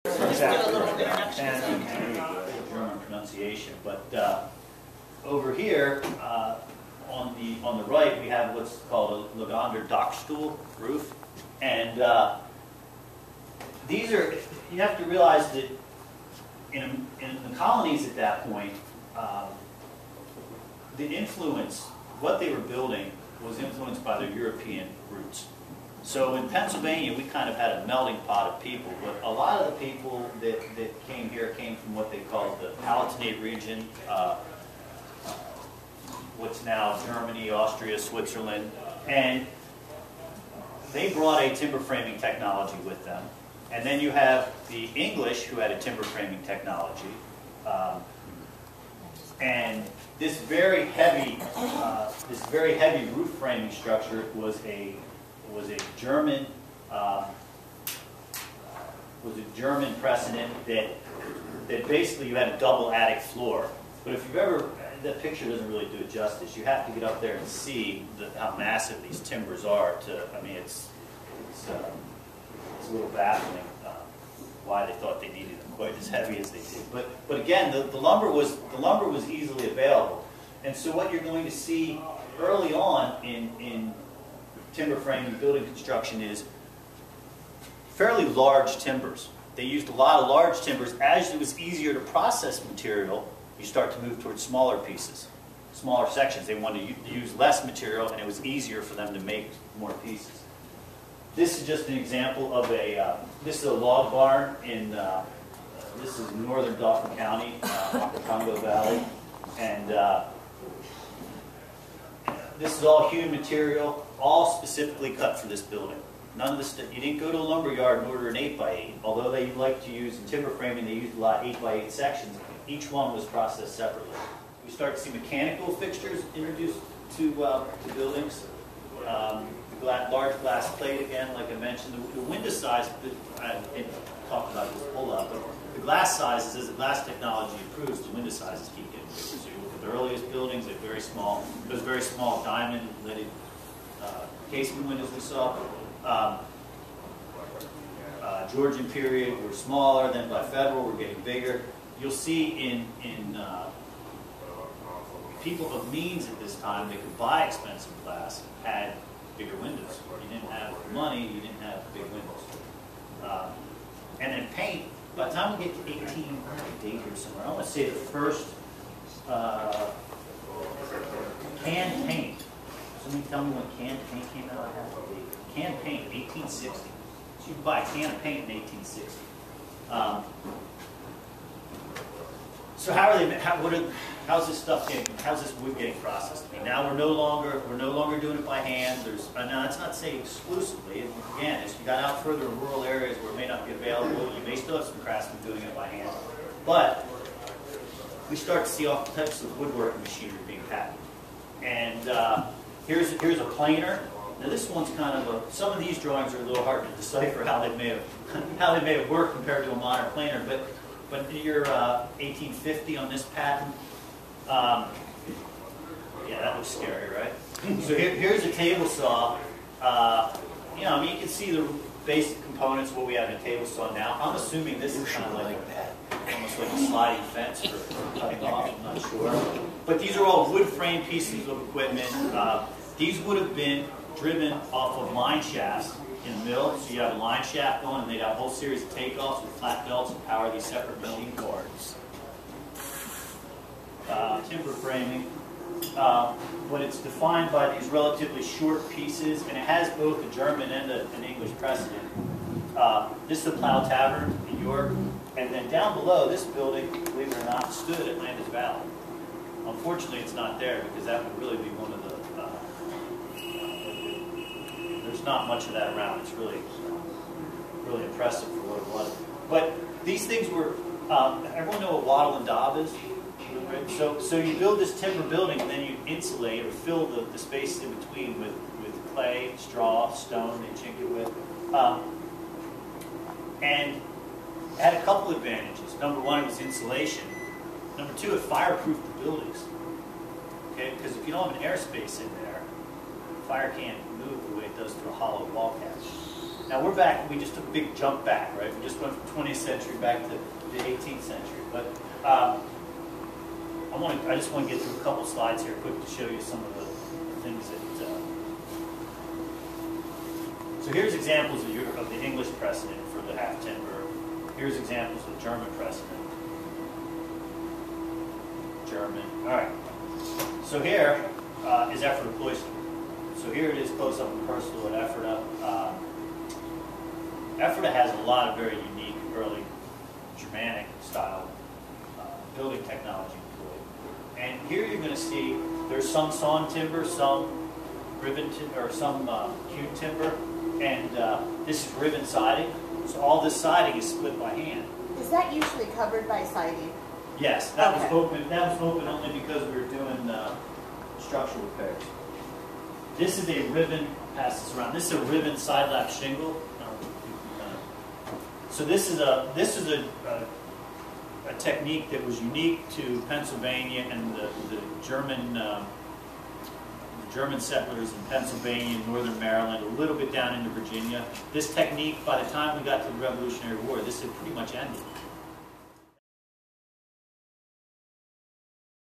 Exactly. And German pronunciation. But over here, on the right, we have what's called a Lauver Dachstuhl roof, and these are, you have to realize that in the colonies at that point, the influence, what they were building, was influenced by their European roots. So in Pennsylvania, we kind of had a melting pot of people, but a lot of the people that came here came from what they called the Palatinate region, what's now Germany, Austria, Switzerland, and they brought a timber framing technology with them. And then you have the English, who had a timber framing technology, and this very heavy roof framing structure was a German precedent that basically you had a double attic floor. But if you've ever, that picture doesn't really do it justice. You have to get up there and see how massive these timbers are. I mean, it's a little baffling why they thought they needed them quite as heavy as they did. But again, the lumber was easily available, and so what you're going to see early on in timber framing building construction is fairly large timbers. They used a lot of large timbers. As it was easier to process material, you start to move towards smaller pieces, smaller sections. They wanted to use less material, and it was easier for them to make more pieces. This is just an example of this is a log barn in, this is northern Dauphin County, Congo Valley, and this is all hewn material, all specifically cut for this building. None of this, you didn't go to a lumber yard and order an 8x8, although they like to use, in timber framing, they used a lot of 8x8 sections. Each one was processed separately. We start to see mechanical fixtures introduced to buildings. Large glass plate again, like I mentioned. The window size, I didn't talk about this whole lot, but the glass sizes, as the glass technology improves, the window sizes keep getting bigger. So you look at the earliest buildings, they're very small. Those very small diamond leaded casement windows we saw. Georgian period were smaller, then by Federal we're getting bigger. You'll see in people of means at this time that could buy expensive glass had bigger windows. You didn't have money, you didn't have big windows. And then paint, by the time we get to 1880 or somewhere, I want to say the first canned paint. Somebody tell me when canned paint came out? I have to believe. Canned paint, 1860. So you could buy a can of paint in 1860. So how's this stuff how's this wood getting processed? I mean, now we're no longer doing it by hand. Now that's not saying exclusively. And again, as you got out further in rural areas where it may not be available, you may still have some craftsmen doing it by hand. But we start to see all types of woodworking machinery being patented. And here's a planer. Now this one's kind of some of these drawings are a little hard to decipher how they may have worked compared to a modern planer, but you're 1850 on this patent. Yeah, that looks scary, right? So here's a table saw. You know, I mean, you can see the basic components of what we have in a table saw now. I'm assuming this is kind of like that, almost like a sliding fence for cutting off. I'm not sure. But these are all wood frame pieces of equipment. These would have been driven off of line shafts in the mill. So you have a line shaft going, and they'd have a whole series of takeoffs with flat belts and power these separate machine boards. Timber framing, but it's defined by these relatively short pieces, and it has both a German and an English precedent. This is the Plow Tavern in York, and then down below, this building, believe it or not, stood at Landis Valley. Unfortunately, it's not there because that would really be one of the there's not much of that around. It's really impressive for what it was. But these things were, everyone know what wattle and daub is? Right? So you build this timber building, and then you insulate or fill the space in between with clay, straw, stone, they chink it with. And it had a couple advantages. Number one, it was insulation. Number two, it fireproofed the buildings. Okay, because if you don't have an airspace in there, fire can't move the way it does through a hollow wall cavity. Now we're back, we just took a big jump back, right? We just went from 20th century back to the 18th century. But I just want to get through a couple slides here quick to show you some of the things that. So here's examples of the English precedent for the half timber. Here's examples of German precedent. German. All right. So here is Ephrata cloister. So here it is close up and personal at Ephrata. Ephrata has a lot of very unique early Germanic style building technology employed. And here you're going to see there's some sawn timber, some ribbon or some hewn timber, and this is ribbon siding. So all this siding is split by hand. Is that usually covered by siding? Yes, that was open. That was open only because we were doing structural repairs. This is a ribbon. Pass this around. This is a ribbon side lap shingle. So this is a technique that was unique to Pennsylvania and the German settlers in Pennsylvania, northern Maryland, a little bit down into Virginia. This technique, by the time we got to the Revolutionary War, this had pretty much ended.